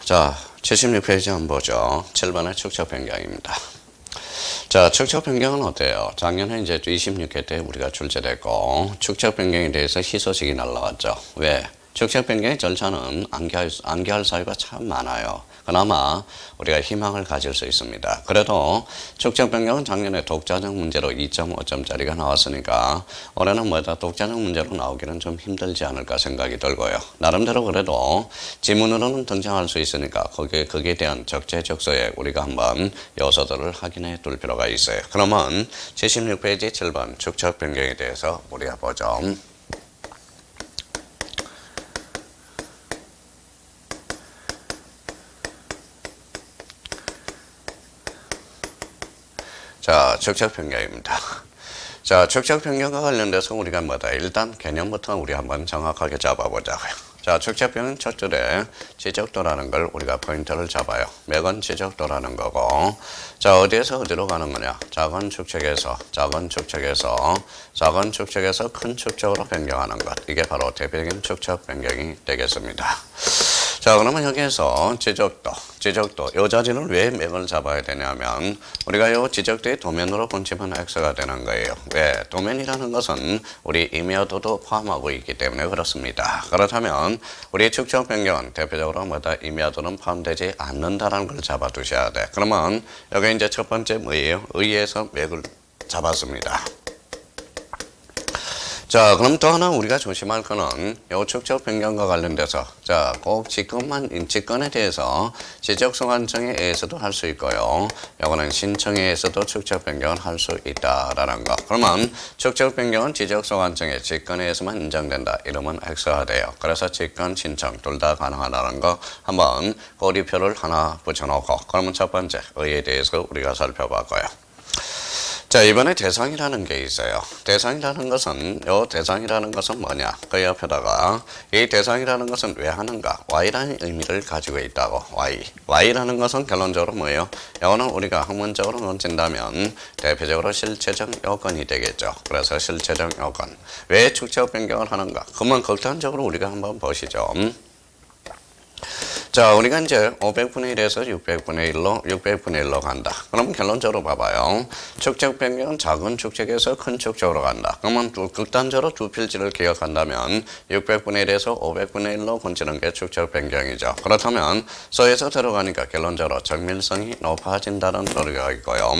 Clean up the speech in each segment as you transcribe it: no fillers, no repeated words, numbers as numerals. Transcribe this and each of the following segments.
자, 76페이지 한번 보죠. 7번의 축적 변경입니다. 자, 축적 변경은 어때요? 작년에 이제 26회 때 우리가 출제됐고, 축적 변경에 대해서 희소식이 날라왔죠. 왜? 축적 변경의 절차는 암기할 사유가 참 많아요. 그나마 우리가 희망을 가질 수 있습니다. 그래도 축적 변경은 작년에 독자적 문제로 2.5점짜리가 나왔으니까 올해는 뭐다 독자적 문제로 나오기는 좀 힘들지 않을까 생각이 들고요. 나름대로 그래도 지문으로는 등장할 수 있으니까 거기에 대한 적재적소에 우리가 한번 요소들을 확인해 둘 필요가 있어요. 그러면 76페이지 7번 축적 변경에 대해서 우리가 보죠. 자, 축적 변경입니다. 자, 축적 변경과 관련돼서 우리가 뭐다? 일단 개념부터 우리 한번 정확하게 잡아보자고요. 자, 축적 변경 첫 줄에 지적도라는 걸 우리가 포인트를 잡아요. 매건 지적도라는 거고, 자, 어디에서 어디로 가는 거냐? 작은 축적에서 큰 축적으로 변경하는 것. 이게 바로 대표적인 축적 변경이 되겠습니다. 자, 그러면 여기에서 지적도. 이 자리를 왜 맥을 잡아야 되냐면, 우리가 이 지적도의 도면으로 본치면 X가 되는 거예요. 왜? 도면이라는 것은 우리 임야도도 포함하고 있기 때문에 그렇습니다. 그렇다면, 우리 축적 변경은 대표적으로 뭐다? 임야도는 포함되지 않는다는 걸 잡아두셔야 돼. 그러면, 여기 이제 첫 번째 뭐예요? 의에서 맥을 잡았습니다. 자, 그럼 또 하나 우리가 조심할 거는 요 축적 변경과 관련돼서 자, 꼭 직권에 대해서 지적소관청에 의해서도 할 수 있고요. 요거는 신청에 의해서도 축적 변경을 할 수 있다라는 거. 그러면 축적 변경은 지적소관청의 직권에 의해서만 인정된다. 이러면 X가 돼요. 그래서 직권, 신청 둘 다 가능하다는 거 한번 고리표를 하나 붙여놓고 그러면 첫 번째 의에 대해서 우리가 살펴봤고요. 자, 이번에 대상이라는 게 있어요. 대상이라는 것은 뭐냐? 그 옆에다가 이 대상이라는 것은 왜 하는가? Y라는 의미를 가지고 있다고. Y라는 것은 결론적으로 뭐예요? 이거는 우리가 학문적으로 논진다면 대표적으로 실체적 요건이 되겠죠. 그래서 실체적 요건. 왜 축적 변경을 하는가? 그러면 극단적으로 우리가 한번 보시죠. 자, 우리가 이제 500분의 1에서 600분의 1로 간다. 그럼 결론적으로 봐봐요. 축적 변경은 작은 축적에서 큰 축적으로 간다. 그러면 극단적으로 두 필지를 기억한다면 600분의 1에서 500분의 1로 건지는 게 축적 변경이죠. 그렇다면 서에서 들어가니까 결론적으로 정밀성이 높아진다는 소리가 있고요.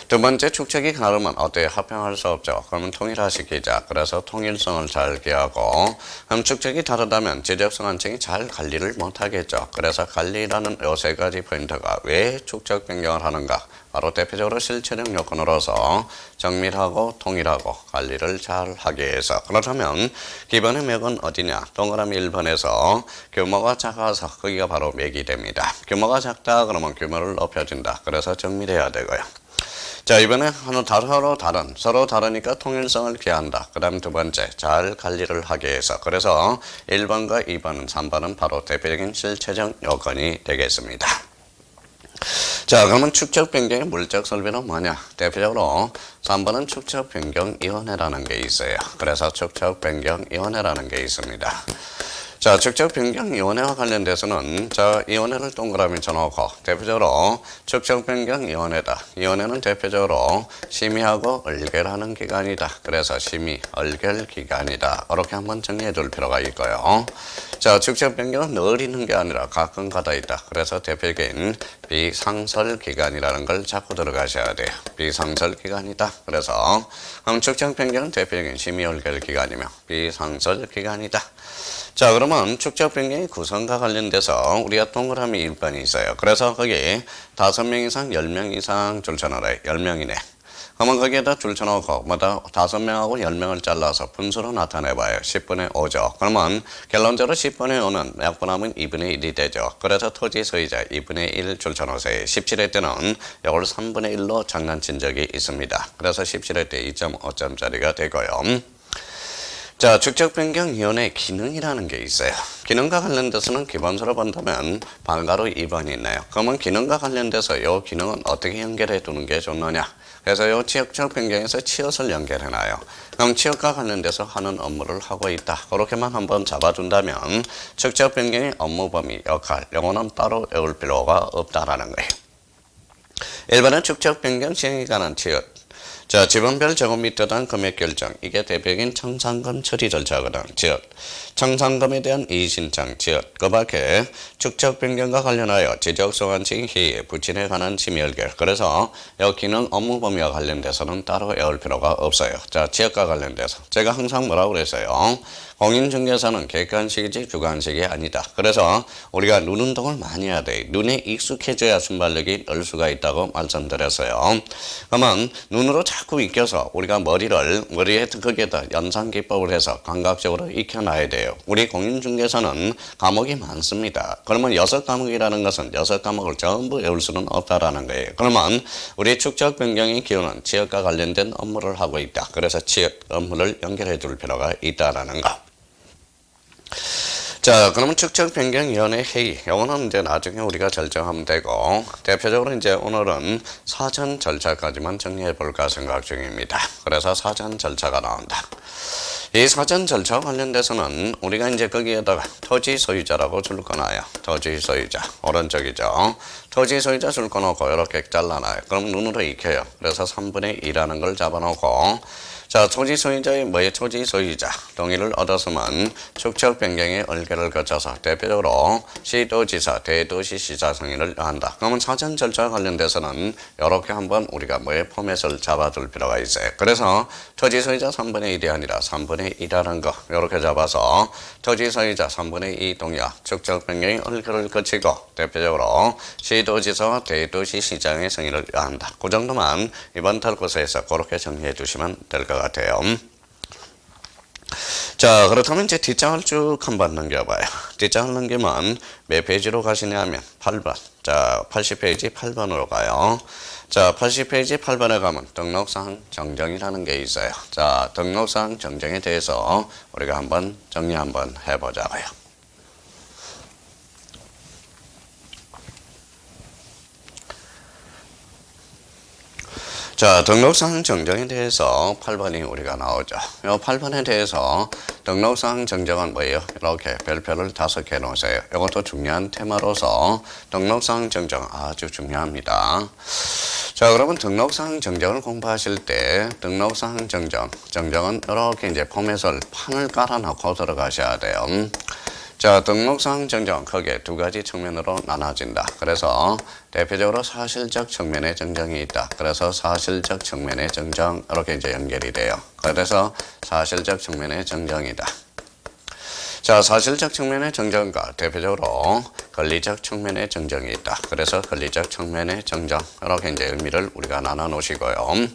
두 번째 축적이 다르면 어때요? 합평할 수 없죠. 그러면 통일화시키자. 그래서 통일성을 잘 기하고 축적이 다르다면 지적소관청이 잘 관리를 못하겠죠. 그래서 관리라는 요 세 가지 포인트가 왜 축적 변경을 하는가? 바로 대표적으로 실체적 요건으로서 정밀하고 통일하고 관리를 잘 하기 위해서. 그렇다면 기본의 맥은 어디냐? 동그라미 1번에서 규모가 작아서 거기가 바로 맥이 됩니다. 규모가 작다 그러면 규모를 높여준다. 그래서 정밀해야 되고요. 자, 이번에 서로 다르니까 통일성을 기한다. 그 다음 두 번째, 잘 관리를 하기 위해서. 그래서 1번과 2번은 3번은 바로 대표적인 실체적 요건이 되겠습니다. 자, 그러면 축적 변경의 물적 설비는 뭐냐? 대표적으로 3번은 축적 변경위원회라는 게 있어요. 그래서 축적 변경위원회라는 게 있습니다. 자, 축적 변경위원회와 관련돼서는 자, 위원회를 동그라미 쳐놓고 대표적으로 축적 변경위원회다. 위원회는 대표적으로 심의하고 의결하는 기관이다. 그래서 심의, 의결 기관이다. 이렇게 한번 정리해 둘 필요가 있고요. 자, 축적 변경은 늘 있는 게 아니라 가끔 가다 있다. 그래서 대표적인 비상설 기관이라는 걸 잡고 들어가셔야 돼요. 비상설 기관이다. 그래서 축적 변경은 대표적인 심의, 의결 기관이며 비상설 기관이다. 자, 그러면 축적 변경의 구성과 관련돼서 우리가 동그라미 1번이 있어요. 그래서 거기 5명 이상, 10명 이상 줄쳐놓으래. 10명이네. 그러면 거기에다 줄쳐놓고 뭐다 5명하고 10명을 잘라서 분수로 나타내봐요. 10분의 5죠. 그러면 결론적으로 10분의 5는 약분하면 2분의 1이 되죠. 그래서 토지 소유자 2분의 1 줄쳐놓으세요. 17회 때는 이걸 3분의 1로 장난친 적이 있습니다. 그래서 17회 때 2.5점짜리가 되고요. 자, 축적변경위원회 기능이라는 게 있어요. 기능과 관련돼서는 기본서로 본다면 방가로 2번이 있네요. 그러면 기능과 관련돼서 이 기능은 어떻게 연결해 두는 게 좋느냐? 그래서 이 지역적 변경에서 치엇을 연결해놔요. 그럼 치엇과 관련돼서 하는 업무를 하고 있다. 그렇게만 한번 잡아준다면 직접 변경의 업무 범위, 역할, 요거는 따로 외울 필요가 없다라는 거예요. 1번은 직접 변경 시행에 관한 치엇. 자, 지분별 제곱 및 뜻한 금액 결정. 이게 대표적인 청산금 처리 절차거든. 즉, 청산금에 대한 이의신청, 즉, 그 밖에 축적 변경과 관련하여 지적소관청 회의, 부친에 관한 심의결. 그래서 이 기능 업무 범위와 관련돼서는 따로 외울 필요가 없어요. 자, 지역과 관련돼서. 제가 항상 뭐라고 그랬어요? 공인중개사는 객관식이지 주관식이 아니다. 그래서 우리가 눈 운동을 많이 해야 돼. 눈에 익숙해져야 순발력이 늘 수가 있다고 말씀드렸어요. 그러면 눈으로 자꾸 익혀서 우리가 머리에 거기에다 연상기법을 해서 감각적으로 익혀놔야 돼요. 우리 공인중개사는 과목이 많습니다. 그러면 6과목이라는 것은 6과목을 전부 외울 수는 없다라는 거예요. 그러면 우리 축적 변경의 기호는 지역과 관련된 업무를 하고 있다. 그래서 지역 업무를 연결해 줄 필요가 있다라는 거. 자, 그러면 축적 변경위원회 회의. 요거는 이제 나중에 우리가 결정하면 되고, 대표적으로 이제 오늘은 사전 절차까지만 정리해 볼까 생각 중입니다. 그래서 사전 절차가 나온다. 이 사전 절차와 관련돼서는 우리가 이제 거기에다가 토지 소유자라고 줄 거나요. 토지 소유자. 오른쪽이죠. 토지 소유자 줄 거놓고 이렇게 잘라놔요. 그럼 눈으로 익혀요. 그래서 3분의 2라는 걸 잡아놓고, 자, 토지 소유자의 뭐의 토지 소유자 동의를 얻었으면 축적 변경의 얼개를 거쳐서 대표적으로 시도지사, 대도시시장 승인을 한다. 그러면 사전 절차와 관련돼서는 이렇게 한번 우리가 뭐의 포맷을 잡아둘 필요가 있어요. 그래서 토지 소유자 3분의 1이 아니라 3분의 2라는 거 이렇게 잡아서 토지 소유자 3분의 2 동의와 축적 변경의 얼개를 거치고 대표적으로 시도지사와 대도시시장의 승인을 한다. 그 정도만 이번 탈코스에서 그렇게 정리해 두시면 될 것 같아요. 자, 그렇다면 이제 뒷장을 쭉 한번 넘겨봐요. 뒷장을 넘기면 몇 페이지로 가시냐 하면 8번. 자, 80페이지 8번으로 가요. 자, 80페이지 8번에 가면 등록사항 정정이라는 게 있어요. 자, 등록사항 정정에 대해서 우리가 한번 정리 한번 해보자고요. 자, 등록사항 정정에 대해서 8번이 우리가 나오죠. 이 8번에 대해서 등록사항 정정은 뭐예요? 이렇게 별표를 5개 놓으세요. 이것도 중요한 테마로서 등록사항 정정 아주 중요합니다. 자, 그러면 등록사항 정정을 공부하실 때 등록사항 정정은 이렇게 이제 포맷을 판을 깔아놓고 들어가셔야 돼요. 자, 등록사항 정정 크게 두 가지 측면으로 나눠진다. 그래서 대표적으로 사실적 측면의 정정이 있다. 그래서 사실적 측면의 정정 이렇게 이제 연결이 돼요. 그래서 사실적 측면의 정정이다. 자, 사실적 측면의 정정과 대표적으로 권리적 측면의 정정이 있다. 그래서 권리적 측면의 정정 이렇게 이제 의미를 우리가 나눠 놓으시고요.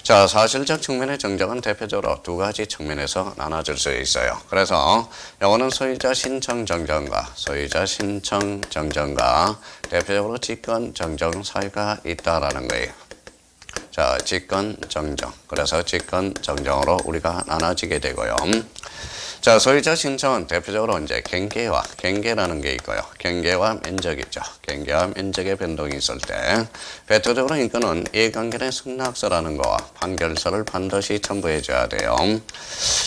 자, 사실적 측면의 정정은 대표적으로 두 가지 측면에서 나눠질 수 있어요. 그래서 이거는 소유자 신청 정정과 대표적으로 직권 정정 사유가 있다라는 거예요. 자, 직권 정정. 그래서 직권 정정으로 우리가 나눠지게 되고요. 자, 소유자 신청은 대표적으로 이제 경계라는 게 있고요. 경계와 면적이죠. 경계와 면적의 변동이 있을 때, 대표적으로 이거는 이해관계의 승낙서라는 거와 판결서를 반드시 첨부해줘야 돼요.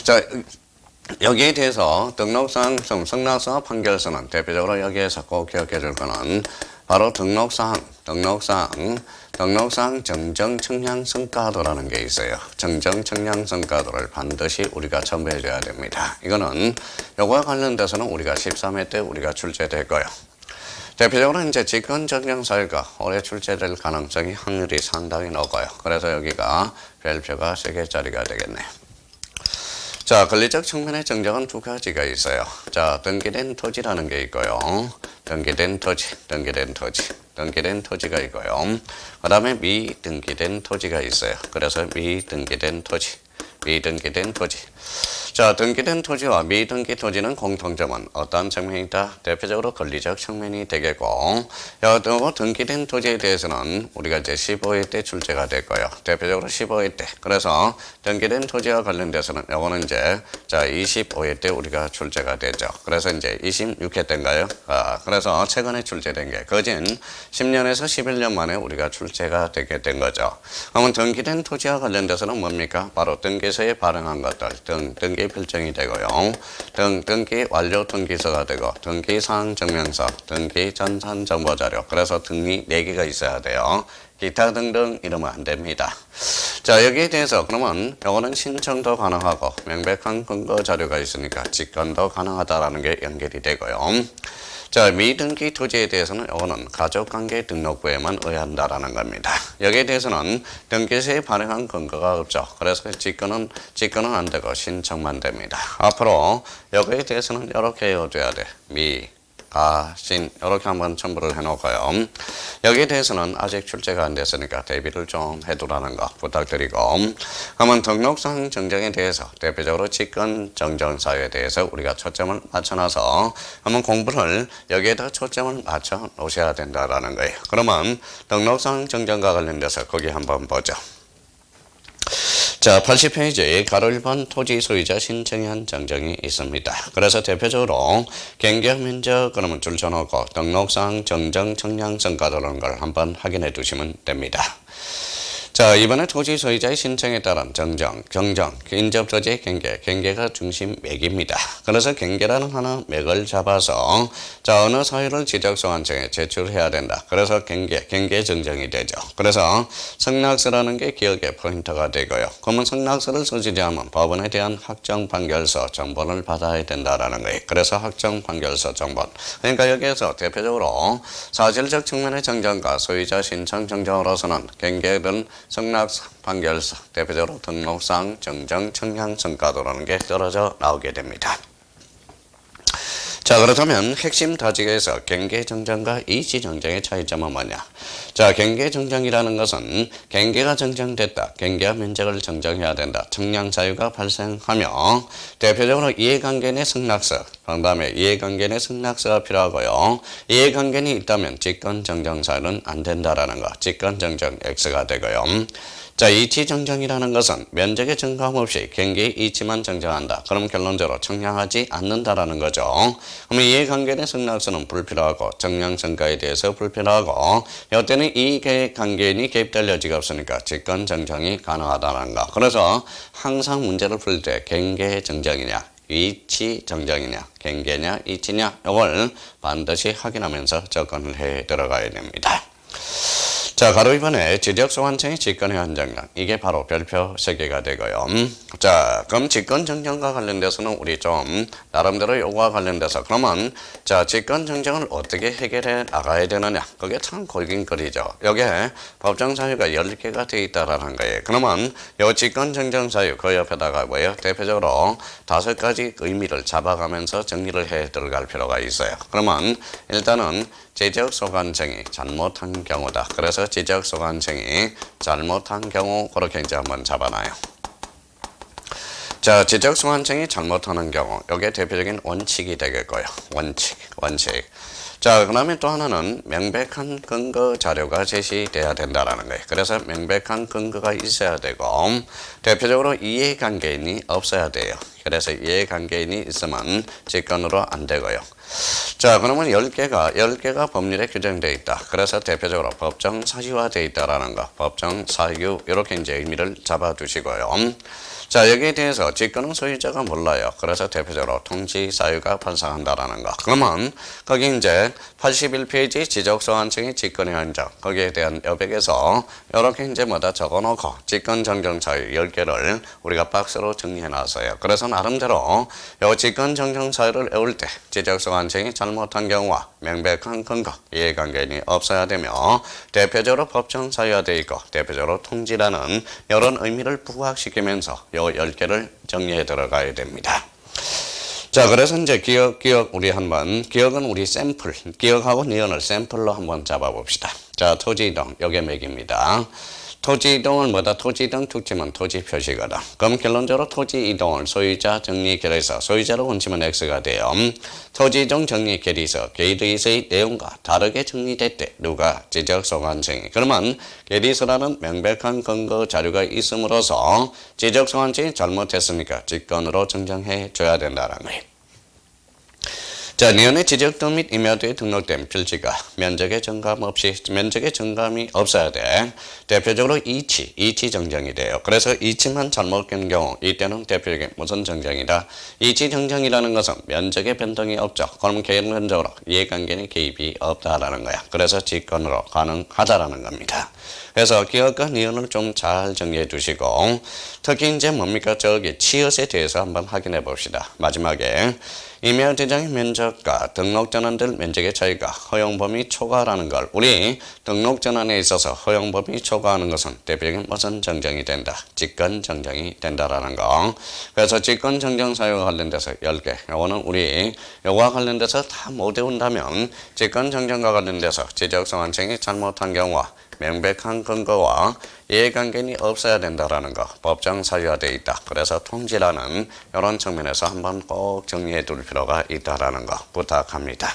자, 여기에 대해서 등록사항, 승낙서와 판결서는 대표적으로 여기에서 꼭 기억해 줄 거는 바로 등록사항 정정 측량 성과도라는 게 있어요. 정정 측량 성과도를 반드시 우리가 첨부해 줘야 됩니다. 이거는 요거와 관련돼서는 우리가 13회 때 우리가 출제될 거예요. 대표적으로 이제 직권 정정 사유가 올해 출제될 가능성이 확률이 상당히 높아요. 그래서 여기가 별표가 3개짜리가 되겠네요. 자, 권리적 측면의 정정은 두 가지가 있어요. 자, 등기된 토지라는 게 있고요. 등기된 토지가 있고요. 그 다음에 미등기된 토지가 있어요. 그래서 미등기된 토지. 자, 등기된 토지와 미등기 토지는 공통점은 어떤 측면이 있다? 대표적으로 권리적 측면이 되겠고, 또 등기된 토지에 대해서는 우리가 이제 15회 때 출제가 될 거예요. 대표적으로 15회 때. 그래서 등기된 토지와 관련돼서는 요거는 이제 자 25회 때 우리가 출제가 되죠. 그래서 이제 26회 때인가요? 그래서 최근에 출제된 게 거진 10년에서 11년 만에 우리가 출제가 되게 된 거죠. 그러면 등기된 토지와 관련돼서는 뭡니까? 바로 등기소에 발행한 것들, 등기 필정이 되고요. 등기 완료 등기서가 되고, 등기 사항 증명서, 등기 전산 정보 자료. 그래서 등이 4개가 있어야 돼요. 기타 등등 이러면 안 됩니다. 자, 여기에 대해서 그러면 요거는 신청도 가능하고 명백한 근거 자료가 있으니까 직권도 가능하다라는 게 연결이 되고요. 자, 미등기 토지에 대해서는 요거는 가족관계 등록부에만 의한다라는 겁니다. 여기에 대해서는 등기소에 발행한 근거가 없죠. 그래서 직권은 안 되고 신청만 됩니다. 앞으로 여기에 대해서는 이렇게 외워줘야 돼. 신 이렇게 한번 첨부를 해놓고요. 여기에 대해서는 아직 출제가 안 됐으니까 대비를 좀 해두라는 거 부탁드리고, 그러면 등록상 정정에 대해서 대표적으로 직권 정정 사유에 대해서 우리가 초점을 맞춰놔서 한번 공부를 여기에다 초점을 맞춰 놓으셔야 된다라는 거예요. 그러면 등록상 정정과 관련돼서 거기 한번 보죠. 자, 80페이지 가로 1번 토지 소유자 신청한 정정이 있습니다. 그래서 대표적으로 경계 면적 그러면 줄 쳐놓고 등록상 정정 청량성과 그런 걸 한번 확인해 두시면 됩니다. 자, 이번에 토지 소유자의 신청에 따른 정정, 인접토지의 경계가 중심 맥입니다. 그래서 경계라는 하나 맥을 잡아서 자, 어느 사유를 지적소관청에 제출해야 된다. 그래서 경계 정정이 되죠. 그래서 성낙서라는 게 기억의 포인트가 되고요. 그러면 성낙서를 써주지 않으면 법원에 대한 확정 판결서 정본을 받아야 된다라는 거예요. 그래서 확정 판결서 정본. 그러니까 여기에서 대표적으로 사실적 측면의 정정과 소유자 신청 정정으로서는 경계든 성낙서, 판결서, 대표적으로 등록상, 정정, 청량성과도라는 게 떨어져 나오게 됩니다. 자, 그렇다면 핵심 다지기에서 경계정정과 이치정정의 차이점은 뭐냐? 자, 경계정정이라는 것은 경계가 정정됐다. 경계와 면적을 정정해야 된다. 청량사유가 발생하며 대표적으로 이해관계 내 승낙서, 그 다음에 이해관계 내 승낙서가 필요하고요. 이해관계는 있다면 직권정정사유는 안 된다라는 거. 직권정정 X가 되고요. 자, 이치 정정이라는 것은 면적의 증가함 없이 경계의 이치만 정정한다. 그럼 결론적으로 청량하지 않는다라는 거죠. 그러면 이해관계의 승낙서는 불필요하고 정량성과에 대해서 불필요하고 이때는 이해관계인이 개입될 여지가 없으니까 직권 정정이 가능하다는 거. 그래서 항상 문제를 풀 때 경계 정정이냐 이치 정정이냐 경계냐 이치냐 이걸 반드시 확인하면서 접근을 해 들어가야 됩니다. 자, 가로 2번에 지적소관청의 직권의 한정량. 이게 바로 별표 3개가 되고요. 자, 그럼 직권정정과 관련돼서는 우리 좀 나름대로 요거와 관련돼서 그러면 자, 직권정정을 어떻게 해결해 나가야 되느냐. 그게 참 골긴거리죠. 여기에 법정사유가 10개가 되어 있다라는 거예요. 그러면 요 직권정정사유 그 옆에다가 뭐예요? 대표적으로 5가지 의미를 잡아가면서 정리를 해 들어갈 필요가 있어요. 그러면 일단은 지적소관청이 잘못한 경우다. 그래서 지적소관청이 잘못한 경우 그렇게 이제 한번 잡아놔요. 자, 지적소관청이 잘못하는 경우 이게 대표적인 원칙이 되겠고요. 원칙. 자, 그다음에 또 하나는 명백한 근거 자료가 제시돼야 된다라는 거예요. 그래서 명백한 근거가 있어야 되고 대표적으로 이해관계인이 없어야 돼요. 그래서 이해관계인이 있으면 직권으로 안 되고요. 자, 그러면 10개가 법률에 규정되어 있다. 그래서 대표적으로 법정 사유화되어 있다라는 거. 법정 사유 이렇게 이제 의미를 잡아두시고요. 자, 여기에 대해서 직권은 소유자가 몰라요. 그래서 대표적으로 통지 사유가 발생한다라는 거. 그러면 거기 이제 81페이지 지적소관청의 직권의 한정 거기에 대한 여백에서 이렇게 이제 뭐다 적어놓고 직권 정정 사유 10개를 우리가 박스로 정리해놨어요. 그래서 나름대로 이 직권 정정 사유를 외울 때 지적소관청이 잘못한 경우와 명백한 근거 이해관계인이 없어야 되며 대표적으로 법정 사유화되어 있고 대표적으로 통지라는 이런 의미를 부각시키면서 요 10개를 정리해 들어가야 됩니다. 자, 그래서 이제 기억 우리 한번 기억은 우리 샘플 기억하고 니은을 샘플로 한번 잡아봅시다. 자, 토지 이동 요게 맥입니다. 토지 이동을 뭐다? 토지 이동 특징은 토지 표시거든. 그럼 결론적으로 토지 이동을 소유자 정리 결의서, 소유자로 훔치면 X가 돼요. 토지 이동 정리 결의서, 결의서의 내용과 다르게 정리될 때 누가 지적 소관청이. 그러면 결의서라는 명백한 근거 자료가 있음으로써 지적 소관청이 잘못했으니까 직권으로 정정해 줘야 된다는 거예요. 자, 니은의 지적도 및 임야도에 등록된 필지가 면적의 정감 없이, 면적의 정감이 없어야 돼. 대표적으로 이치 정정이 돼요. 그래서 이치만 잘못된 경우, 이때는 대표적인 무슨 정정이다? 이치 정정이라는 것은 면적의 변동이 없죠. 그러면 결론적으로 이해관계의 개입이 없다라는 거야. 그래서 직권으로 가능하다라는 겁니다. 그래서 기억과 니은을 좀 잘 정리해 두시고, 특히 이제 뭡니까? 저기 치읓에 대해서 한번 확인해 봅시다. 마지막에. 임야 대장의 면적과 등록 전환될 면적의 차이가 허용 범위 초과라는 걸, 우리 등록 전환에 있어서 허용 범위 초과하는 것은 대표적인 무슨 정정이 된다? 직권 정정이 된다라는 거. 그래서 직권 정정 사유와 관련돼서 10개. 요거는 우리 요거와 관련돼서 다 못 외운다면 직권 정정과 관련돼서 지적 소관청이 잘못한 경우와 명백한 근거와 이해관계는 없어야 된다라는 거 법정 사유화되어 있다. 그래서 통지라는 이런 측면에서 한번 꼭 정리해 둘 필요가 있다라는 거 부탁합니다.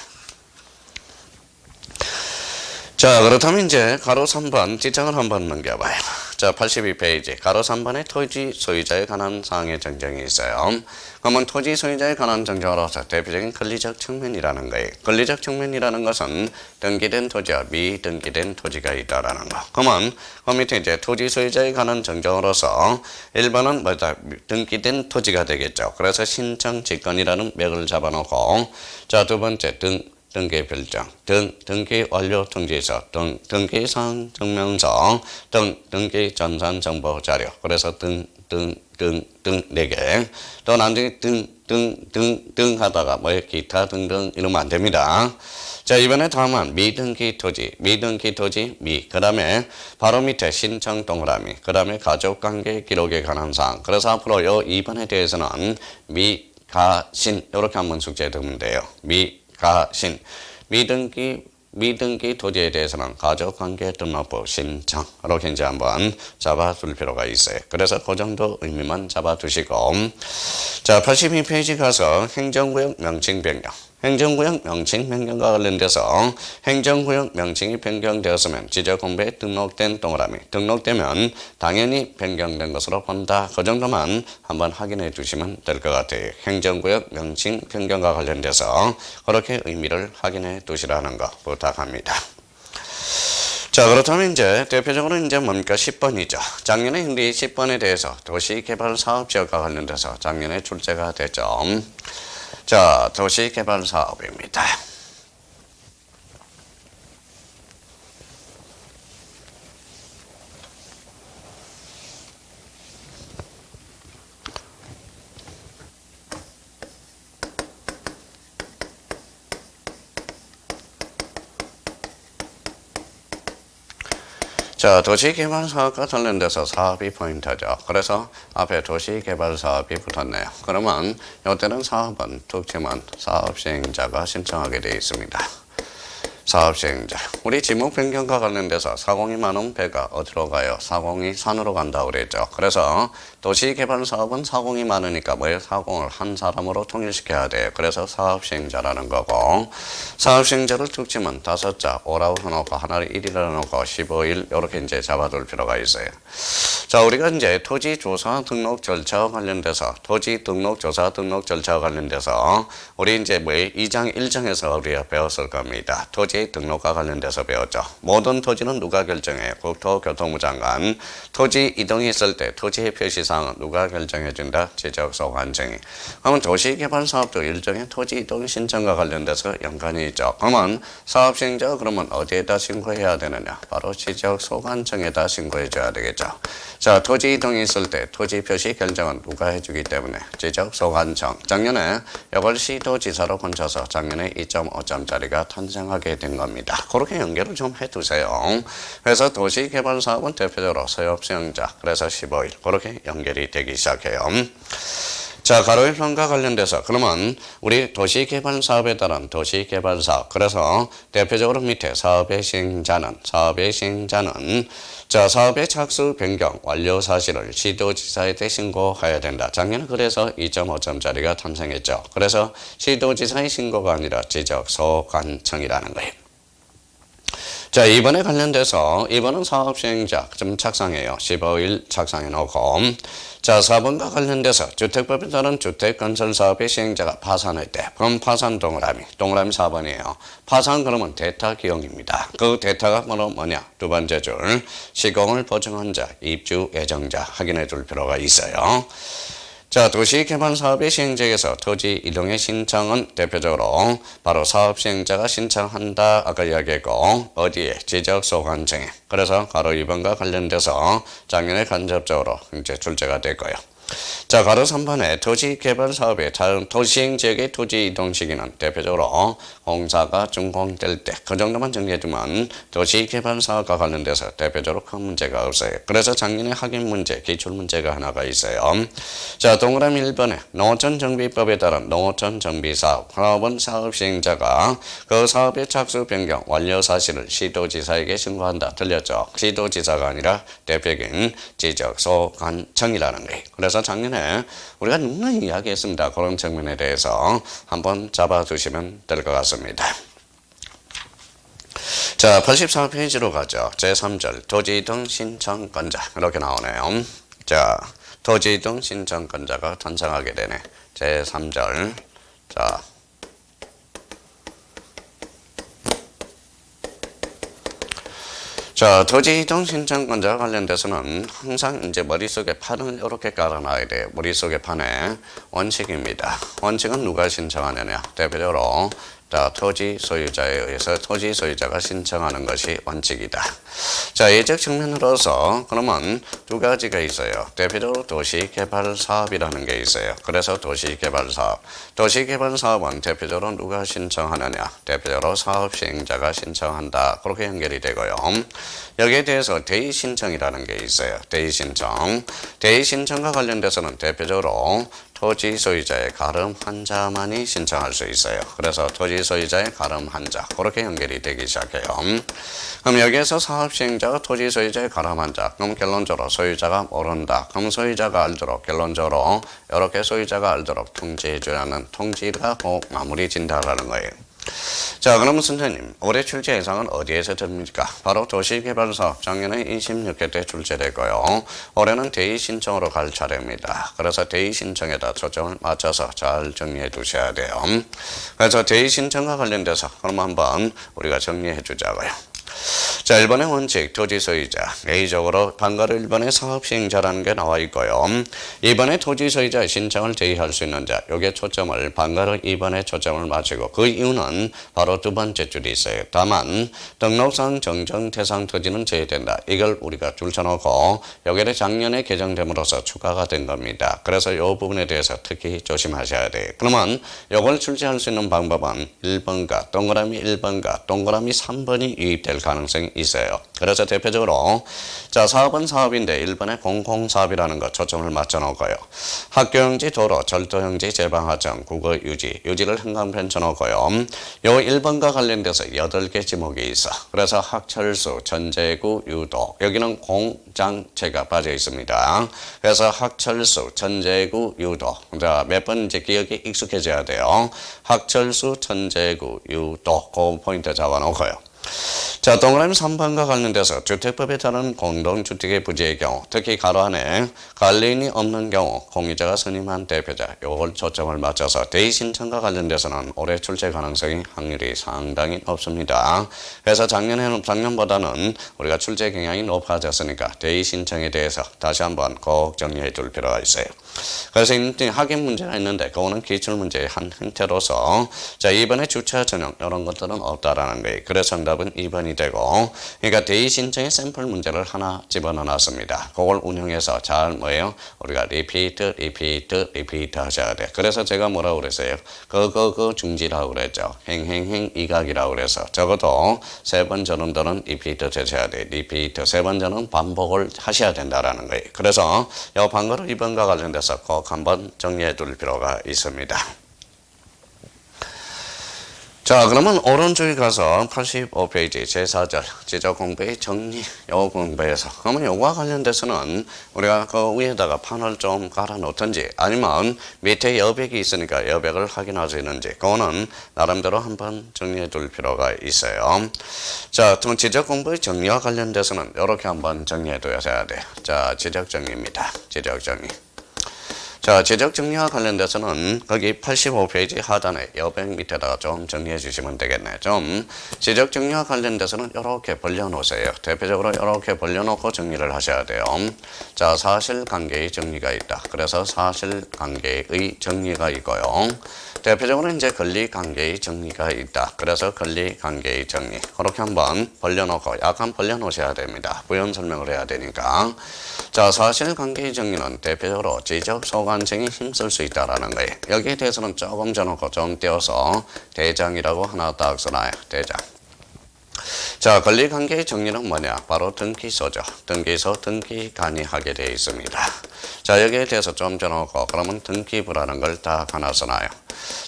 자, 그렇다면 이제 가로 3번 뒷장을 한번 넘겨봐요. 자, 82페이지 가로 3번에 토지 소유자에 관한 사항의 정정이 있어요. 그러면 토지 소유자에 관한 정정으로서 대표적인 권리적 측면이라는 거예요. 권리적 측면이라는 것은 등기된 토지와 미등기된 토지가 있다라는 거. 그러면 그 밑에 이제 토지 소유자에 관한 정정으로서 1번은 뭐다? 등기된 토지가 되겠죠. 그래서 신청 직권이라는 맥을 잡아놓고, 자, 두 번째 등기 별장, 등기 완료 통지서, 등기상 증명서, 등기 전산 정보 자료. 그래서 등 4개. 또 나중에 등 하다가 뭐 기타 등등 이러면 안 됩니다. 자, 이번에 다음은 미등기 토지, 그 다음에 바로 밑에 신청 동그라미, 그 다음에 가족관계 기록에 관한 사항. 그래서 앞으로 요 2번에 대해서는 미가신 이렇게 한번 숙제해 두면 돼요. 미가신. 미등기 토지에 대해서는 가족관계 등록부 신청 이렇게 이제 한번 잡아둘 필요가 있어요. 그래서 그 정도 의미만 잡아두시고, 자, 82페이지 가서 행정구역 명칭 변경. 행정구역 명칭 변경과 관련돼서 행정구역 명칭이 변경되었으면 지적공부에 등록된 동그라미, 등록되면 당연히 변경된 것으로 본다. 그 정도만 한번 확인해 주시면 될 것 같아요. 행정구역 명칭 변경과 관련돼서 그렇게 의미를 확인해 두시라는 거 부탁합니다. 자, 그렇다면 이제 대표적으로 이제 뭡니까? 10번이죠. 작년에 우리 10번에 대해서 도시개발사업지역과 관련돼서 작년에 출제가 됐죠. 자, 도시개발사업입니다. 자, 도시개발사업과 관련돼서 사업이 포인트죠. 그래서 앞에 도시개발사업이 붙었네요. 그러면 이때는 사업은 특징은 사업시행자가 신청하게 되어 있습니다. 사업시행자. 우리 지목 변경과 관련돼서 402만원 배가 어디로 가요? 402 산으로 간다고 그랬죠. 그래서 도시개발사업은 402 많으니까 뭐예요? 402를 한 사람으로 통일시켜야 돼요. 그래서 사업시행자라는 거고, 사업시행자를 특징은 5자, 5라고 해놓고 하나를 1이라고 해놓고 15일 이렇게 이제 잡아둘 필요가 있어요. 자, 우리가 이제 토지조사 등록 절차와 관련돼서 토지 등록조사 등록 절차와 관련돼서 우리 이제 뭐 2장 1장에서 우리가 배웠을 겁니다. 토지 등록과 관련돼서 배웠죠. 모든 토지는 누가 결정해요? 국토교통부 장관. 토지 이동이 있을 때 토지의 표시사항은 누가 결정해준다? 지적소관청이. 그러면 도시개발사업도 일종의 토지 이동 신청과 관련돼서 연관이 있죠. 그러면 사업시행자가 그러면 어디에다 신고해야 되느냐? 바로 지적소관청에다 신고해줘야 되겠죠. 자, 토지 이동이 있을 때 토지 표시 결정은 누가 해주기 때문에 지적소관청. 작년에 이걸 시도지사로 건쳐서 작년에 2.5점짜리가 탄생하게 된 겁니다. 그렇게 연결을 좀 해두세요. 그래서 도시개발사업은 대표적으로 사업시행자, 그래서 15일 그렇게 연결이 되기 시작해요. 자, 가로 1번과 관련돼서 그러면 우리 도시개발사업에 따른 도시개발사업, 그래서 대표적으로 밑에 사업의 시행자는 자, 사업의 착수 변경 완료 사실을 시도지사에 신고해야 된다. 작년에 그래서 2.5점짜리가 탄생했죠. 그래서 시도지사의 신고가 아니라 지적소관청이라는 거예요. 자, 이번에 관련돼서 이번은 사업시행자 좀 착상해요. 15일 착상해 놓고, 자, 4번과 관련돼서 주택법에 따른 주택건설사업의 시행자가 파산할 때, 그럼 파산 동그라미 4번이에요. 파산 그러면 대타기용입니다. 그 대타가 뭐냐? 두 번째 줄 시공을 보증한 자, 입주 예정자 확인해 줄 필요가 있어요. 자, 도시개발사업의 시행자에서 토지 이동의 신청은 대표적으로 바로 사업시행자가 신청한다 아까 이야기했고, 어디에? 지적소관청에. 그래서 가로 2번과 관련돼서 작년에 간접적으로 이제 출제가 될 거예요. 자, 가로 3번에 도시개발사업의 도시행지역의 토지 이동 시기는 대표적으로 공사가 준공될 때, 그 정도만 정리해두면 도시개발사업과 관련돼서 대표적으로 큰 문제가 없어요. 그래서 작년에 확인 문제, 기출문제가 하나가 있어요. 자, 동그라미 1번에 농어촌정비법에 따른 농어촌정비사업, 사업은 사업시행자가 그 사업의 착수 변경 완료 사실을 시도지사에게 신고한다. 들렸죠? 시도지사가 아니라 대표적인 지적소관청이라는 거예요. 그래서 작년에 우리가 누누이 이야기했습니다. 그런 측면에 대해서 한번 잡아두시면 될 것 같습니다. 자, 84페이지로 가죠. 제3절 토지이동 신청권자 이렇게 나오네요. 자, 토지이동 신청권자가 탄생하게 되네. 제3절. 자, 토지이동 신청권자와 관련돼서는 항상 이제 머릿속에 판을 이렇게 깔아놔야 돼요. 머릿속에 판에 원칙입니다. 원칙은 누가 신청하느냐? 대표적으로 자, 토지 소유자에 의해서 토지 소유자가 신청하는 것이 원칙이다. 자, 예적 측면으로서 그러면 두 가지가 있어요. 대표적으로 도시개발사업이라는 게 있어요. 그래서 도시개발사업. 도시개발사업은 대표적으로 누가 신청하느냐? 대표적으로 사업시행자가 신청한다. 그렇게 연결이 되고요. 여기에 대해서 대의신청이라는 게 있어요. 대의신청. 대의신청과 관련돼서는 대표적으로 토지 소유자의 가름 환자만이 신청할 수 있어요. 그래서 토지 소유자의 가름 환자 그렇게 연결이 되기 시작해요. 그럼 여기에서 사업시행자가 토지 소유자의 가름 환자, 그럼 결론적으로 소유자가 모른다. 그럼 소유자가 알도록 결론적으로 이렇게 소유자가 알도록 통지해 주라는 통지가 꼭 마무리 진다라는 거예요. 자, 그러면 선생님 올해 출제 예상은 어디에서 됩니까? 바로 도시개발사업 작년에 26회 때 출제되고요. 올해는 대의신청으로 갈 차례입니다. 그래서 대의신청에다 초점을 맞춰서 잘 정리해 두셔야 돼요. 그래서 대의신청과 관련돼서 그럼 한번 우리가 정리해 주자고요. 자, 1번의 원칙, 토지 소유자. A적으로 방가로 1번의 사업시행자라는 게 나와 있고요. 2번의 토지 소유자의 신청을 제의할 수 있는 자. 요게 초점을, 방가로 2번에 초점을 맞추고 그 이유는 바로 두 번째 줄이 있어요. 다만, 등록상 정정 대상 토지는 제외된다. 이걸 우리가 줄쳐놓고 여기에 작년에 개정됨으로써 추가가 된 겁니다. 그래서 이 부분에 대해서 특히 조심하셔야 돼요. 그러면 이걸 출제할 수 있는 방법은 1번과 동그라미 1번과 동그라미 3번이 유입될 가능성이 있어요. 그래서 대표적으로 자, 사업은 사업인데 1번에 공공사업이라는 거 초점을 맞춰 놓고요. 학교용지 도로, 절도용지 제방하정, 국어 유지를 한강 펼쳐 놓고요. 요 1번과 관련돼서 8개 지목이 있어. 그래서 학철수, 전제구, 유도 여기는 공장체가 빠져 있습니다. 그래서 학철수, 전제구, 유도 자, 몇 번 이제 기억이 익숙해져야 돼요. 학철수, 전제구, 유도 그 포인트 잡아 놓고요. 자, 동그라미 3번과 관련돼서 주택법에 따른 공동주택의 부재의 경우, 특히 가로 안에 관리인이 없는 경우 공유자가 선임한 대표자, 요걸 초점을 맞춰서 대의신청과 관련돼서는 올해 출제 가능성이 확률이 상당히 높습니다. 그래서 작년보다는 우리가 출제 경향이 높아졌으니까 대의신청에 대해서 다시 한번 꼭 정리해 둘 필요가 있어요. 그래서 확인 문제가 있는데 그거는 기출문제의 한 형태로서 자, 2번에 주차 전형 이런 것들은 없다라는 거예요. 그래서 정답은 2번이 되고, 그러니까 대의신청의 샘플 문제를 하나 집어넣어놨습니다. 그걸 운영해서 잘 뭐예요? 우리가 리피트 하셔야 돼. 그래서 제가 뭐라고 그랬어요? 그 중지라고 그랬죠. 행행행 이각이라고 그래서 적어도 3번 전원들은 리피트 되셔야 돼. 리피트 3번 전원 반복을 하셔야 된다라는 거예요. 그래서 이 방가로 2번과 관련돼서 대해서 꼭 한번 정리해 둘 필요가 있습니다. 자, 그러면 오른쪽에 가서 85페이지 제4절 지적 공부의 정리 요 공부에서 그러면 요거와 관련돼서는 우리가 그 위에다가 판을 좀 깔아 놓든지 아니면 밑에 여백이 있으니까 여백을 확인할 수 있는지 그거는 나름대로 한번 정리해 둘 필요가 있어요. 자, 지적 공부의 정리와 관련돼서는 이렇게 한번 정리해 둬야 돼요. 자, 지적 정리입니다. 지적 정리. 자, 지적 정리와 관련돼서는 거기 85페이지 하단에 여백 밑에다가 좀 정리해 주시면 되겠네요. 좀 지적 정리와 관련돼서는 이렇게 벌려놓으세요. 대표적으로 이렇게 벌려놓고 정리를 하셔야 돼요. 자, 사실관계의 정리가 있다. 그래서 사실관계의 정리가 있고요. 대표적으로 이제 권리관계의 정리가 있다. 그래서 권리관계의 정리. 그렇게 한번 벌려놓고 약간 벌려놓으셔야 됩니다. 부연 설명을 해야 되니까. 자, 사실관계의 정리는 대표적으로 지적소관청이 힘쓸 수 있다라는 거예요. 여기에 대해서는 조금 져놓고 좀 띄워서 대장이라고 하나 딱 써놔요. 대장. 자, 권리관계의 정리는 뭐냐? 바로 등기소죠. 등기소, 등기관이 하게 되어 있습니다. 자, 여기에 대해서 좀 져놓고 그러면 등기부라는 걸 딱 하나 써놔요.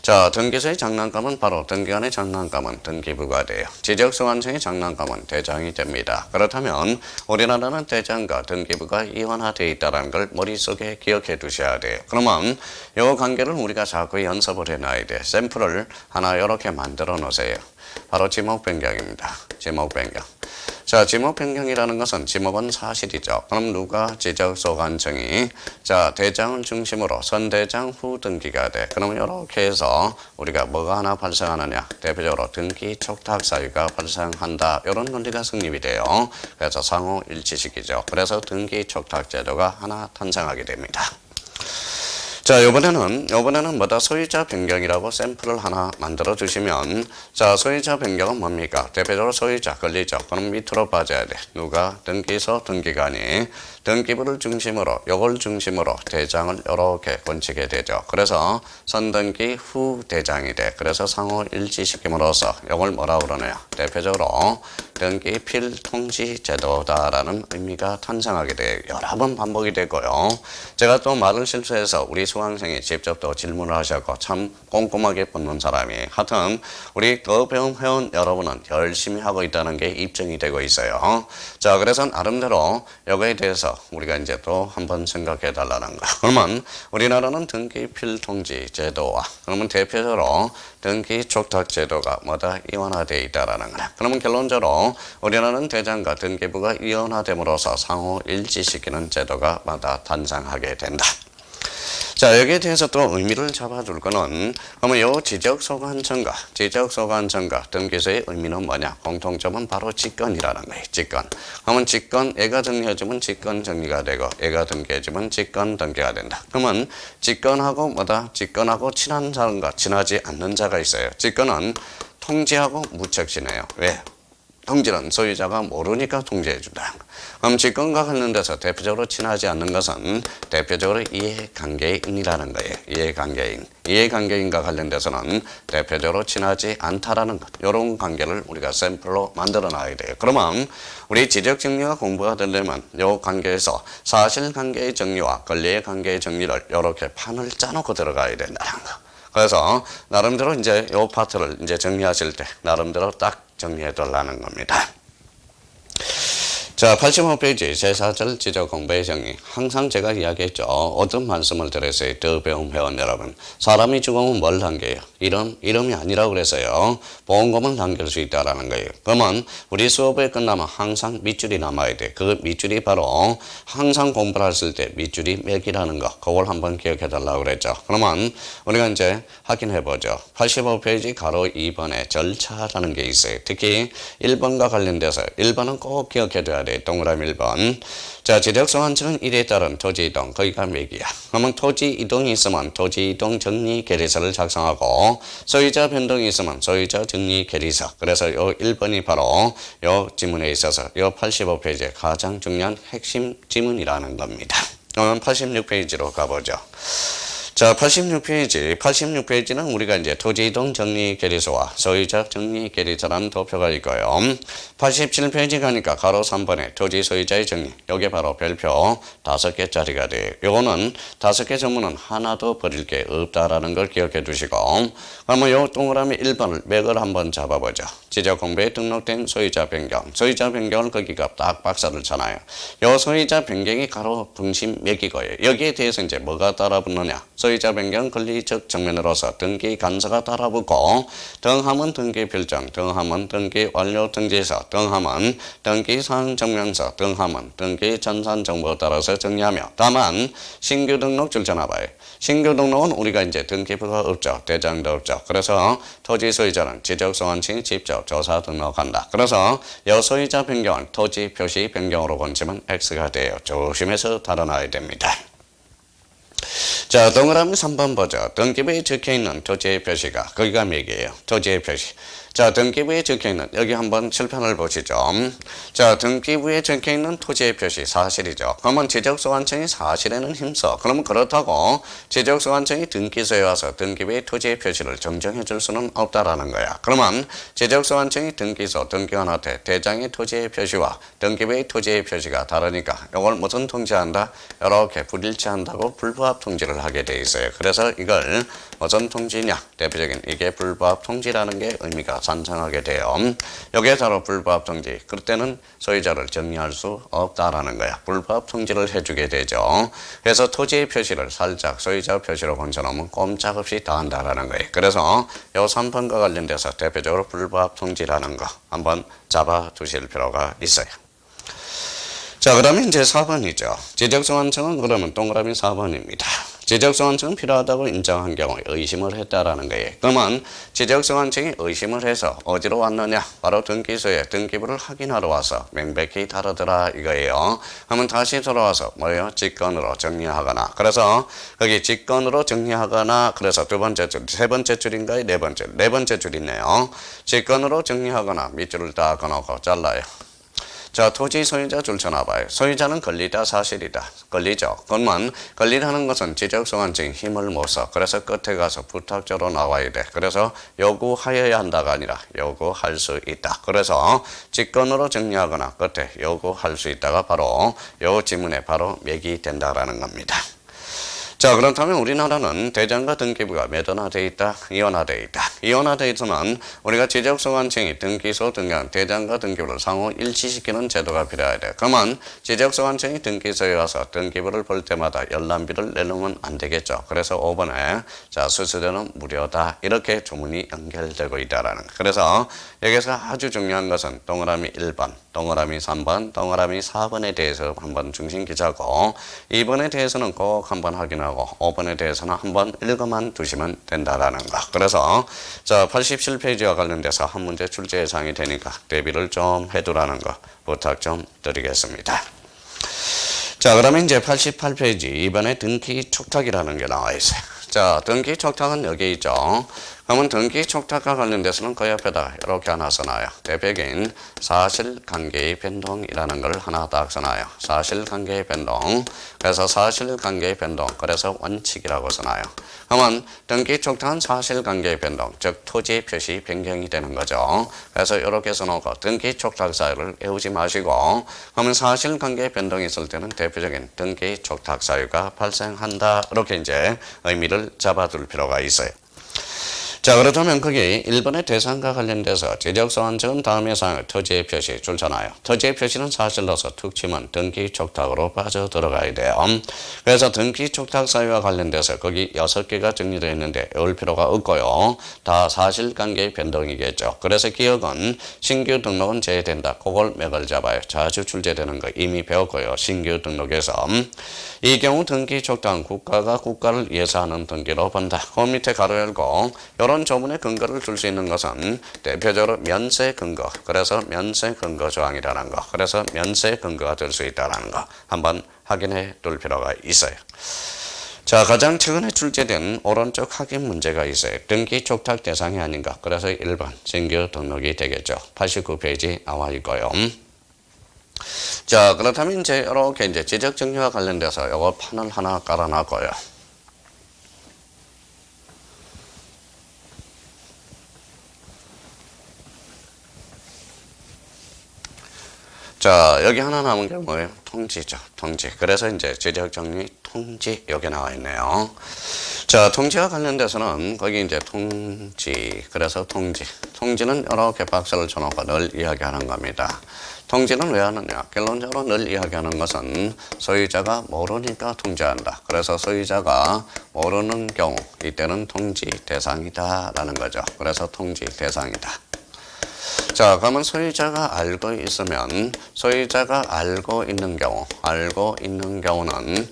자, 등기소의 장난감은 바로 등기관의 장난감은 등기부가 돼요. 지적소관청의 장난감은 대장이 됩니다. 그렇다면 우리나라는 대장과 등기부가 이원화되어 있다는 걸 머릿속에 기억해 두셔야 돼요. 그러면 이 관계를 우리가 자꾸 연습을 해놔야 돼요. 샘플을 하나 이렇게 만들어 놓으세요. 바로 지목 변경입니다. 지목 변경. 자, 지목 변경이라는 것은 지목은 사실이죠. 그럼 누가 지적소관청이 자, 대장을 중심으로 선대장 후 등기가 돼. 그러면 이렇게 해서 우리가 뭐가 하나 발생하느냐? 대표적으로 등기 촉탁 사유가 발생한다. 이런 논리가 성립이 돼요. 그래서 상호 일치시키죠. 그래서 등기 촉탁 제도가 하나 탄생하게 됩니다. 자, 요번에는 뭐다? 소유자 변경이라고 샘플을 하나 만들어 주시면, 자, 소유자 변경은 뭡니까? 대표적으로 소유자 걸리죠. 그럼 밑으로 빠져야 돼. 누가? 등기소, 등기관이 등기부를 중심으로, 요걸 중심으로 대장을 이렇게 건치게 되죠. 그래서 선등기 후 대장이 돼. 그래서 상호 일치시킴으로써 요걸 뭐라고 그러네요? 대표적으로 등기 필통지 제도다라는 의미가 탄생하게 돼요. 여러 번 반복이 되고요. 제가 또 말을 실수해서 우리 수강생이 직접 또 질문을 하셨고 참 꼼꼼하게 붙는 사람이 하여튼 우리 더 배움 회원 여러분은 열심히 하고 있다는 게 입증이 되고 있어요. 자, 그래서 나름대로 여기에 대해서 우리가 이제 또 한번 생각해 달라는 거. 그러면 우리나라는 등기 필통지 제도와 그러면 대표적으로 등기 촉탁 제도가 뭐다? 이원화되어 있다라는 거야. 그러면 결론적으로 우리나라는 대장과 등기부가 이원화됨으로써 상호 일치시키는 제도가 뭐다? 탄생하게 된다. 자, 여기에 대해서 또 의미를 잡아줄 거는 그러면 요 지적소관청과 등기소의 의미는 뭐냐? 공통점은 바로 직권이라는 거예요. 직권. 그러면 직권, 얘가 정리해주면 직권 정리가 되고 얘가 등기해주면 직권 등기가 된다. 그러면 직권하고 뭐다? 직권하고 친한 사람과 친하지 않는 자가 있어요. 직권은 통지하고 무책지네요. 왜? 통지는 소유자가 모르니까 통지해준다. 그럼 직권과 관련돼서 대표적으로 친하지 않는 것은 대표적으로 이해관계인이라는 거예요. 이해관계인과 관련돼서는 대표적으로 친하지 않다라는 것. 이런 관계를 우리가 샘플로 만들어 놔야 돼요. 그러면 우리 지적정리가 공부가 되려면 이 관계에서 사실관계의 정리와 권리의 관계의 정리를 이렇게 판을 짜놓고 들어가야 된다는 거. 그래서 나름대로 이제 이 파트를 이제 정리하실 때 나름대로 딱 정리해 달라는 겁니다. 자, 85페이지 제4절 지적 공부의 정의. 항상 제가 이야기했죠. 어떤 말씀을 드렸어요. 더 배움 회원 여러분. 사람이 죽으면 뭘 남겨요? 이름이 아니라고 그래서요. 보험금을 남길 수 있다라는 거예요. 그러면 우리 수업에 끝나면 항상 밑줄이 남아야 돼. 그 밑줄이 바로 항상 공부를 했을 때 밑줄이 맥이라는 거. 그걸 한번 기억해 달라고 그랬죠. 그러면 우리가 이제 확인해 보죠. 85페이지 가로 2번에 절차라는 게 있어요. 특히 1번과 관련돼서 1번은 꼭 기억해 둬야 돼. 동그라미 1번. 자, 지적소관청은 일에 따른 토지이동, 거기가 맥이야. 그러면 토지이동이 있으면 토지이동 정리계리서를 작성하고 소유자 변동이 있으면 소유자 정리계리서. 그래서 요 1번이 바로 요 지문에 있어서 요 85페이지의 가장 중요한 핵심 지문이라는 겁니다. 그러면 86페이지로 가보죠. 자, 86페이지. 86페이지는 우리가 이제 토지이동 정리계리서와 소유자 정리계리서라는 도표가 있고요. 87페이지 가니까 가로 3번에 토지 소유자의 정리. 요게 바로 별표 5개짜리가 돼요. 요거는 5개 전문은 하나도 버릴 게 없다라는 걸 기억해 두시고. 그러면 요 동그라미 1번을 맥을 한번 잡아보죠. 지적공부에 등록된 소유자 변경. 소유자 변경을 거기가 딱 박사를 쳐놔요. 요 소유자 변경이 가로 중심 맥이고요. 여기에 대해서 이제 뭐가 따라붙느냐. 소유자 변경 권리적 정면으로서 등기 간서가 따라붙고 등함은 등기 필정, 등함은 등기 완료 등지서, 등함은 등기 사항 증명서, 등함은 등기 전산 정보에 따라서 정리하며 다만 신규 등록 줄잖아봐요. 신규 등록은 우리가 이제 등기부가 없죠. 대장도 없죠. 그래서 토지 소유자는 지적소관청이 직접 조사 등록한다. 그래서 여소유자 변경은 토지 표시 변경으로 본치면 X가 돼요. 조심해서 다뤄놔야 됩니다. 자, 동그라미 3번 보죠. 등기부에 적혀있는 토지의 표시가 거기가 맥이에요. 토지의 표시. 자, 등기부에 적혀있는 여기 한번 칠판을 보시죠. 자, 등기부에 적혀있는 토지의 표시 사실이죠. 그러면 지적소관청이 사실에는 힘써. 그러면 그렇다고 지적소관청이 등기소에 와서 등기부의 토지의 표시를 정정해 줄 수는 없다라는 거야. 그러면 지적소관청이 등기소, 등기관한테 대장의 토지의 표시와 등기부의 토지의 표시가 다르니까 이걸 무슨 통지한다? 이렇게 불일치한다고 불부합 통지를 하게 돼 있어요. 그래서 이걸 무슨 통지냐? 대표적인 이게 불부합 통지라는 게 의미가 산성하게 돼요. 여기에 따로 불부합 통지. 그럴 때는 소유자를 정리할 수 없다라는 거야. 불부합 통지를 해주게 되죠. 그래서 토지의 표시를 살짝 소유자 표시로 건져놓으면 꼼짝없이 다 한다라는 거예요. 그래서 요 3번과 관련돼서 대표적으로 불부합 통지라는 거 한번 잡아 두실 필요가 있어요. 자, 그러면 이제 4번이죠. 지적소관청은 그러면 동그라미 4번입니다. 지적소관청은 필요하다고 인정한 경우에 의심을 했다라는 거예요. 그러면 지적소관청이 의심을 해서 어디로 왔느냐? 바로 등기소에 등기부를 확인하러 와서 명백히 다르더라 이거예요. 그러면 다시 돌아와서 뭐예요? 직권으로 정리하거나. 그래서 거기 직권으로 정리하거나 그래서 두 번째 줄, 세 번째 줄인가요? 네 번째 줄 있네요. 직권으로 정리하거나 밑줄을 다 그어놓고 잘라요. 자, 토지 소유자 줄 쳐놔봐요. 소유자는 권리다 사실이다. 권리죠. 그러면 권리라는 것은 지적소관청이 힘을 못 써. 그래서 끝에 가서 부탁조로 나와야 돼. 그래서 요구하여야 한다가 아니라 요구할 수 있다. 그래서 직권으로 정리하거나 끝에 요구할 수 있다가 바로 요 지문에 바로 맥이 된다라는 겁니다. 자, 그렇다면 우리나라는 대장과 등기부가 매도화되어 있다, 이원화되어 있다. 이원화되어 있으면 우리가 지적소관청이 등기소 등기한 대장과 등기부를 상호 일치시키는 제도가 필요해야 돼. 그러면 지적소관청이 등기소에 와서 등기부를 볼 때마다 열람비를 내놓으면 안 되겠죠. 그래서 5번에 자, 수수료는 무료다. 이렇게 주문이 연결되고 있다라는. 그래서 여기서 아주 중요한 것은 동그라미 1번, 동그라미 3번, 동그라미 4번에 대해서 한번 중심 기자고 2번에 대해서는 꼭 한번 확인하고 5번에 대해서는 한번 읽어만 두시면 된다라는 거. 그래서 자, 87페이지와 관련돼서 한 문제 출제 예상이 되니까 대비를 좀 해두라는 거 부탁 좀 드리겠습니다. 자, 그러면 이제 88페이지 이번에 등기 촉탁이라는 게 나와 있어요. 자, 등기 촉탁은 여기 있죠. 그러면 등기 촉탁과 관련돼서는 그 옆에다 이렇게 하나 써놔요. 대표적인 사실관계의 변동이라는 걸 하나 딱 써놔요. 사실관계의 변동. 그래서 사실관계의 변동. 그래서 원칙이라고 써놔요. 그러면 등기 촉탁은 사실관계의 변동. 즉 토지 표시 변경이 되는 거죠. 그래서 이렇게 써놓고 등기 촉탁 사유를 외우지 마시고 그러면 사실관계의 변동이 있을 때는 대표적인 등기 촉탁 사유가 발생한다. 이렇게 이제 의미를 잡아둘 필요가 있어요. 자, 그렇다면 거기 1번의 대상과 관련돼서 지적소관청은 다음의 사항을 토지의 표시 줄잖아요. 토지의 표시는 사실로서 툭 치면 등기 촉탁으로 빠져 들어가야 돼요. 그래서 등기 촉탁 사유와 관련돼서 거기 6개가 정리되어 있는데 외울 필요가 없고요. 다 사실관계의 변동이겠죠. 그래서 기억은 신규 등록은 제외된다. 그걸 맥을 잡아요. 자주 출제되는 거 이미 배웠고요. 신규 등록에서. 이 경우 등기 촉탁은 국가가 국가를 위해서 하는 등기로 본다. 그 밑에 가로 열고 이런 조문의 근거를 줄 수 있는 것은 대표적으로 면세 근거. 그래서 면세 근거 조항이라는 거. 그래서 면세 근거가 될 수 있다는 거. 한번 확인해 둘 필요가 있어요. 자, 가장 최근에 출제된 오른쪽 확인 문제가 있어요. 등기 촉탁 대상이 아닌가. 그래서 1번 신규 등록이 되겠죠. 89페이지 나와 있고요. 자, 그렇다면 이제 이렇게 이제 지적 정리와 관련돼서 이거 판을 하나 깔아놨고요. 자, 여기 하나 남은 게 뭐예요? 통지죠. 통지. 그래서 이제 지적정리 통지 여기 나와 있네요. 자, 통지와 관련돼서는 거기 이제 통지. 그래서 통지. 통지는 이렇게 박스를 쳐놓고 늘 이야기하는 겁니다. 통지는 왜 하느냐? 결론적으로 늘 이야기하는 것은 소유자가 모르니까 통지한다. 그래서 소유자가 모르는 경우 이때는 통지 대상이다 라는 거죠. 그래서 통지 대상이다. 자, 그러면 소유자가 알고 있으면 소유자가 알고 있는 경우는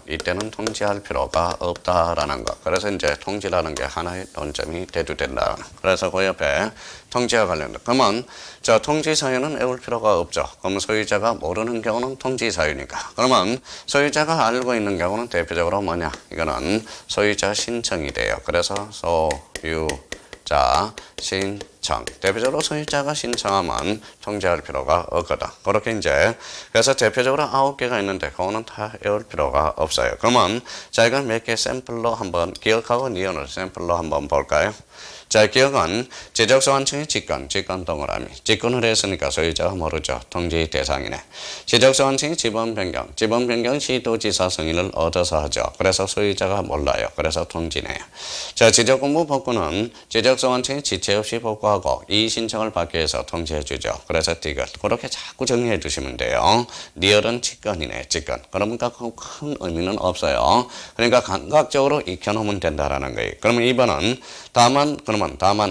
이때는 통지할 필요가 없다라는 것. 그래서 이제 통지라는 게 하나의 논점이 대두된다. 그래서 그 옆에 통지와 관련된. 그러면 자, 통지 사유는 외울 필요가 없죠. 그러면 소유자가 모르는 경우는 통지 사유니까. 그러면 소유자가 알고 있는 경우는 대표적으로 뭐냐? 이거는 소유자 신청이 돼요. 그래서 소유자 신청. 대표적으로 소유자가 신청하면 통지할 필요가 없거든. 그렇게 이제, 그래서 대표적으로 9개가 있는데, 그거는 다 외울 필요가 없어요. 그러면, 자, 이건 몇 개 샘플로 한번, 기억하고 니은을 샘플로 한번 볼까요? 자, 기억은 지적소환청의 직권 동그라미. 직권을 했으니까 소유자가 모르죠. 통지 대상이네. 지적소환청의 지번 변경 시도지사 승인을 얻어서 하죠. 그래서 소유자가 몰라요. 그래서 통지네요. 자, 지적공부 복구는 지적소환청의 지체 없이 복구하고 이의 신청을 받기 위해서 통지해 주죠. 그래서 디귿. 그렇게 자꾸 정리해 두시면 돼요. 리얼은 직권이네. 직권. 그러니까 큰 의미는 없어요. 그러니까 감각적으로 익혀놓으면 된다라는 거예요. 그러면 2번은 다만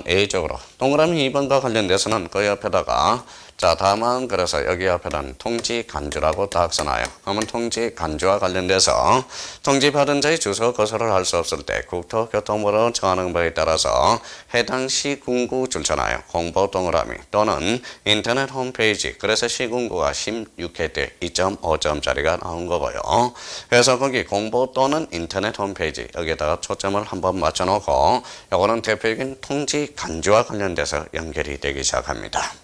A적으로 동그라미 2번과 관련돼서는 그 옆에다가 자, 다만 그래서 여기 앞에는 통지 간주라고 딱 써놔요. 그러면 통지 간주와 관련돼서 통지 받은 자의 주소 거소를 할 수 없을 때 국토교통부로 정하는 바에 따라서 해당 시군구 줄쳐놔요. 공보 동그라미 또는 인터넷 홈페이지. 그래서 시군구가 16회 때 2.5점짜리가 나온 거고요. 그래서 거기 공보 또는 인터넷 홈페이지 여기에다가 초점을 한번 맞춰놓고 이거는 대표적인 통지 간주와 관련돼서 연결이 되기 시작합니다.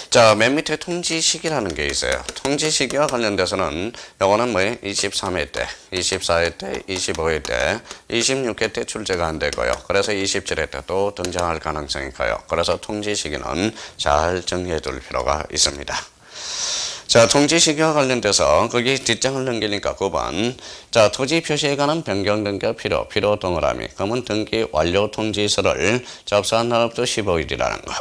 자, 맨 밑에 통지 시기라는 게 있어요. 통지 시기와 관련돼서는 요거는 뭐예요? 23회 때, 24회 때, 25회 때, 26회 때 출제가 안 되고요. 그래서 27회 때 또 등장할 가능성이 커요. 그래서 통지 시기는 잘 정리해 둘 필요가 있습니다. 자, 통지 시기와 관련돼서 거기 뒷장을 넘기니까 9번. 자, 토지 표시에 관한 변경 등기 필요 동그라미. 그러면 등기 완료 통지서를 접수한 날부터 15일이라는 거.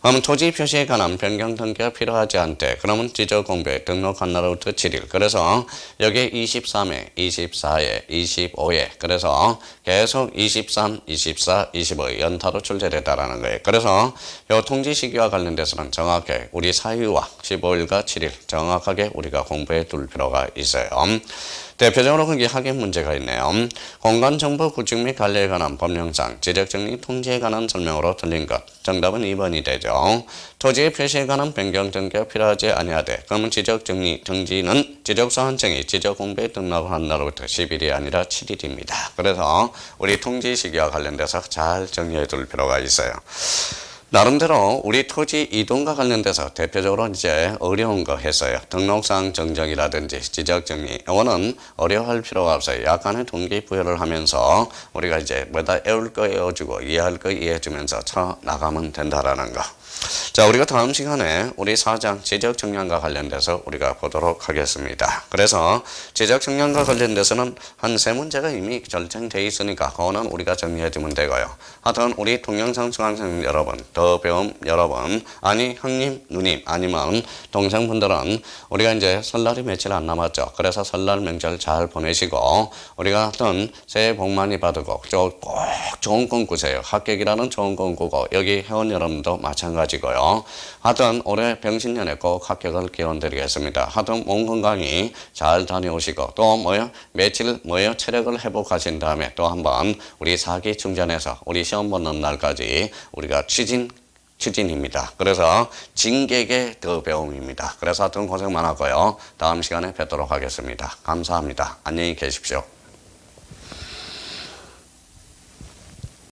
그러면 토지 표시에 관한 변경 등기가 필요하지 않대. 그러면 지적공부에 등록한 날부터 7일. 그래서 여기 23회, 24회, 25회. 그래서 계속 23, 24, 25 연타로 출제됐다라는 거예요. 그래서 이 통지 시기와 관련돼서는 정확하게 우리 사유와 15일과 7일 정확하게 우리가 공부해 둘 필요가 있어요. 대표적으로 거기 학연 문제가 있네요. 공간정보 구축 및 관리에 관한 법령상 지적정리 통지에 관한 설명으로 틀린 것. 정답은 2번이 되죠. 토지의 표시에 관한 변경 등기가 필요하지 아니하되 그러면 지적정리 정지는 지적소환청이 지적공부에 등록한 날로부터 10일이 아니라 7일입니다. 그래서 우리 통지 시기와 관련돼서 잘 정리해 둘 필요가 있어요. 나름대로 우리 토지 이동과 관련돼서 대표적으로 이제 어려운 거 했어요. 등록상 정정이라든지 지적정리. 이거는 어려워할 필요가 없어요. 약간의 동기부여를 하면서 우리가 이제 뭐다 외울 거 외워주고 이해할 거 이해해주면서 쳐 나가면 된다라는 거. 자, 우리가 다음 시간에 우리 4장 지적정량과 관련돼서 우리가 보도록 하겠습니다. 그래서 지적정량과 관련돼서는 한 3문제가 이미 결정되어 있으니까 그거는 우리가 정리해주면 되고요. 하여튼 우리 동영상 수강생 여러분, 더 배움 여러분, 아니 형님, 누님, 아니면 동생분들은 우리가 이제 설날이 며칠 안 남았죠. 그래서 설날 명절 잘 보내시고 우리가 하여튼 새해 복 많이 받으고 꼭 좋은 꿈 꾸세요. 합격이라는 좋은 꿈 꾸고 여기 회원 여러분도 마찬가지고요. 하여튼 올해 병신년에 꼭 합격을 기원드리겠습니다. 하여튼 몸 건강히 잘 다녀오시고 또 며칠 체력을 회복하신 다음에 또 한번 우리 사기 충전해서 우리 시험 보는 날까지 우리가 추진입니다. 그래서 진객의 더 배움입니다. 그래서 하여튼 고생 많았고요. 다음 시간에 뵙도록 하겠습니다. 감사합니다. 안녕히 계십시오.